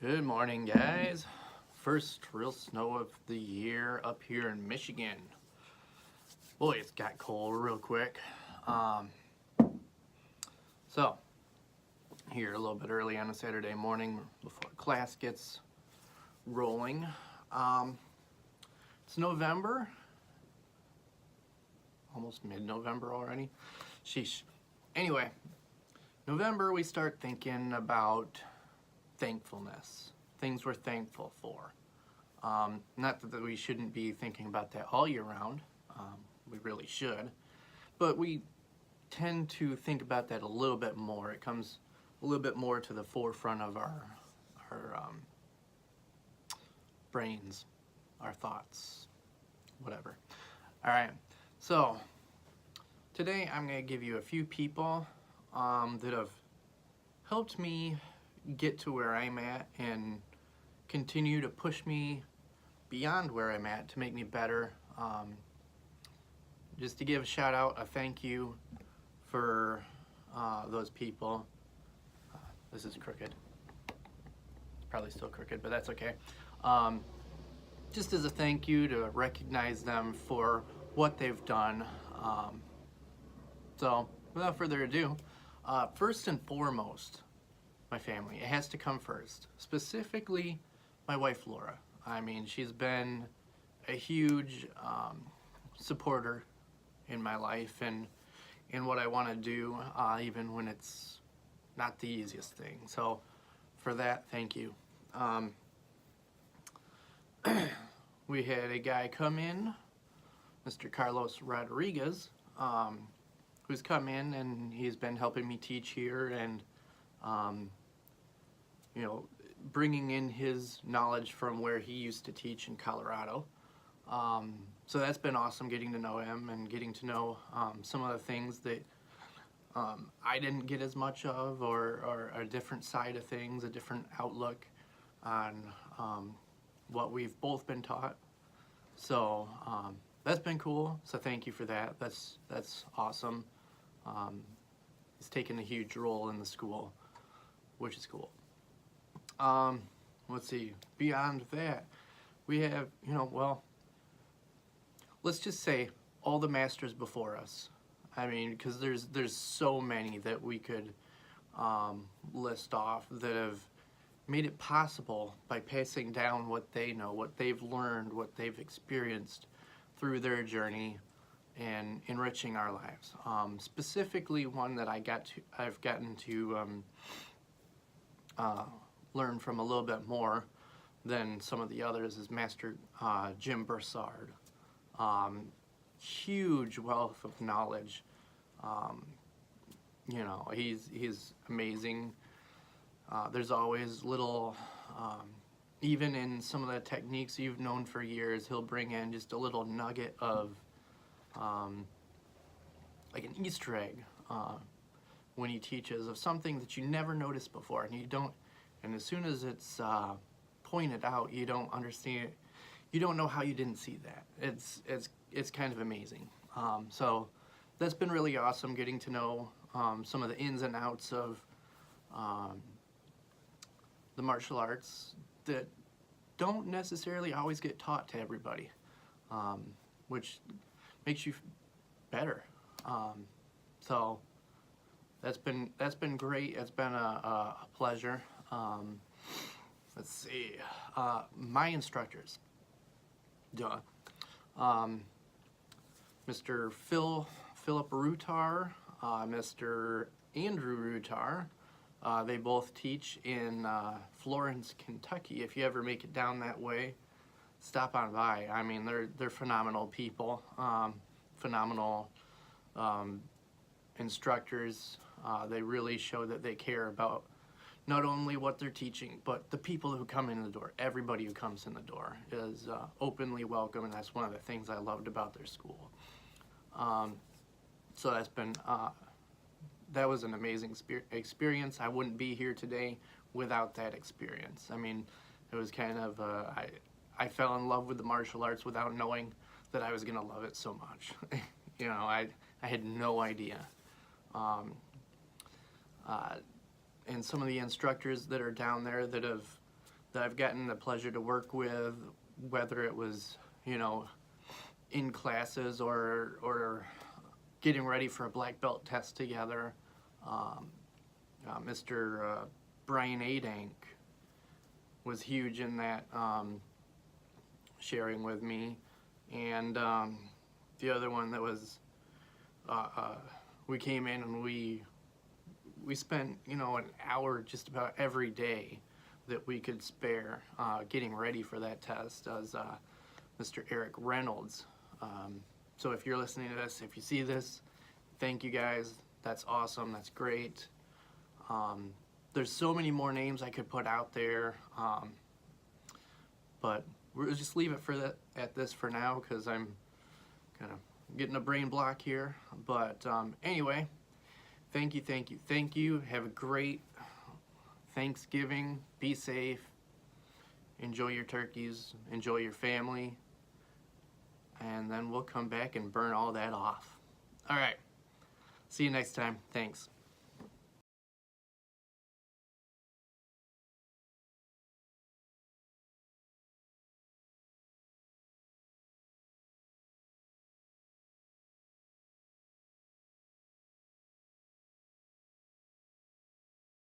Good morning, guys. First real snow of the year up here in Michigan. Boy, it's got cold real quick. So, here a little bit early on a Saturday morning before class gets rolling. It's November, almost mid-November already. Sheesh. Anyway, November we start thinking about thankfulness, things we're thankful for. Not that we shouldn't be thinking about that all year round, we really should, but we tend to think about that a little bit more. It comes a little bit more to the forefront of our brains, our thoughts, whatever. All right, so today I'm going to give you a few people that have helped me get to where I'm at and continue to push me beyond where I'm at to make me better. Just to give a shout out, a thank you for those people. This is crooked. It's probably still crooked, but that's okay. Just as a thank you to recognize them for what they've done. So without further ado, first and foremost, my family. It has to come first. Specifically, my wife Laura. I mean, she's been a huge supporter in my life and in what I want to do, even when it's not the easiest thing. So, for that, thank you. We had a guy come in, Mr. Carlos Rodriguez, who's come in and he's been helping me teach here and you know, bringing in his knowledge from where he used to teach in Colorado. So that's been awesome, getting to know him and getting to know some of the things that I didn't get as much of, or a different side of things, a different outlook on what we've both been taught. So that's been cool. So thank you for that. That's awesome. He's taken a huge role in the school, which is cool. Let's see, beyond that, we have, well, let's just say all the masters before us. I mean, because there's so many that we could list off that have made it possible by passing down what they know, what they've learned, what they've experienced through their journey and enriching our lives. Specifically, one that I've gotten to learn from a little bit more than some of the others is Master Jim Broussard. Huge wealth of knowledge. He's amazing. There's always little, even in some of the techniques you've known for years, he'll bring in just a little nugget of like an Easter egg when he teaches of something that you never noticed before, and as soon as it's pointed out, you don't understand. You don't know how you didn't see that. It's kind of amazing. So that's been really awesome, getting to know some of the ins and outs of the martial arts that don't necessarily always get taught to everybody, which makes you better. So that's been great. It's been a pleasure. Let's see, my instructors, Mr. Philip Rutar, Mr. Andrew Rutar. They both teach in Florence, Kentucky. If you ever make it down that way, stop on by. I mean, they're phenomenal people, phenomenal instructors. They really show that they care about not only what they're teaching, but the people who come in the door. Everybody who comes in the door is openly welcome, and that's one of the things I loved about their school. So that's been, that was an amazing experience. I wouldn't be here today without that experience. I mean, it was kind of, I fell in love with the martial arts without knowing that I was gonna love it so much. I had no idea. And some of the instructors that are down there that have that I've gotten the pleasure to work with, whether it was, you know, in classes or getting ready for a black belt test together. Mr. Brian Adank was huge in that, sharing with me. And the other one that was, we came in and we spent, you know, an hour just about every day that we could spare getting ready for that test as Mr. Eric Reynolds. So if you're listening to this, if you see this, thank you guys. That's awesome. That's great. There's so many more names I could put out there, but we'll just leave it at this for now because I'm kind of getting a brain block here. But anyway, thank you. Have a great Thanksgiving. Be safe. Enjoy your turkeys. Enjoy your family. And then we'll come back and burn all that off. All right. See you next time. Thanks.